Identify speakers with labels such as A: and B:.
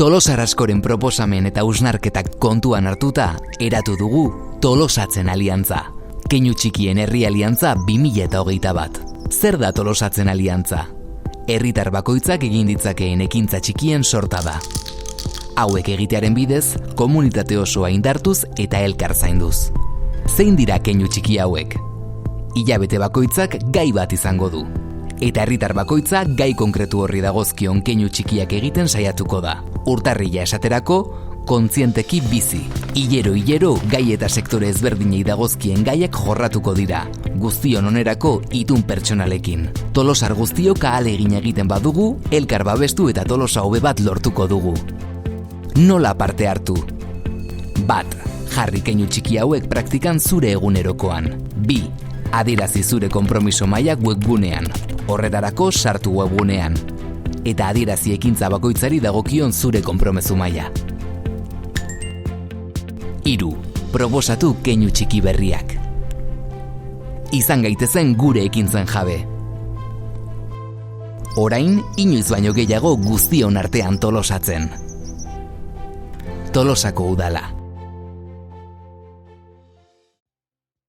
A: Tolosar askoren proposamen eta hausnarketak kontuan hartuta, eratu dugu Tolosatzen Aliantza. Keinu txikien herri aliantza 2021. Zer da Tolosatzen Aliantza? Herritar bakoitzak egin ditzakeen ekintza txikien sorta da. Hauek egitearen bidez, komunitate osoa indartuz eta elkar zainduz. Zein dira keinu txiki hauek? Hilabete bakoitzak gai bat izango du. Eta herritar bakoitza gai konkretu horri dagozkion keinu txikiak egiten saiatuko da. Urtarrila esaterako, kontzienteki bizi. Hilero gai eta sektore ezberdinei dagozkien gaiak jorratuko dira. Guztion onerako itun pertsonalekin. Tolosar guztiok ahalegin egiten badugu, elkar babestu eta Tolosa hobe bat lortuko dugu. Nola parte hartu? 1. Jarri keinu txiki hauek praktikan zure egunerokoan. 2. Adierazi zure konpromiso mailak webgunean. Horretarako sartu webgunean. Eta adierazi ekintza bakoitzari dagokion zure konpromezu maila. 3. Proposatu keinu txiki berriak. Izan gaitezen gure ekintzen jabe. Orain, inoiz baino gehiago guztion artean tolosatzen. Tolosako Udala.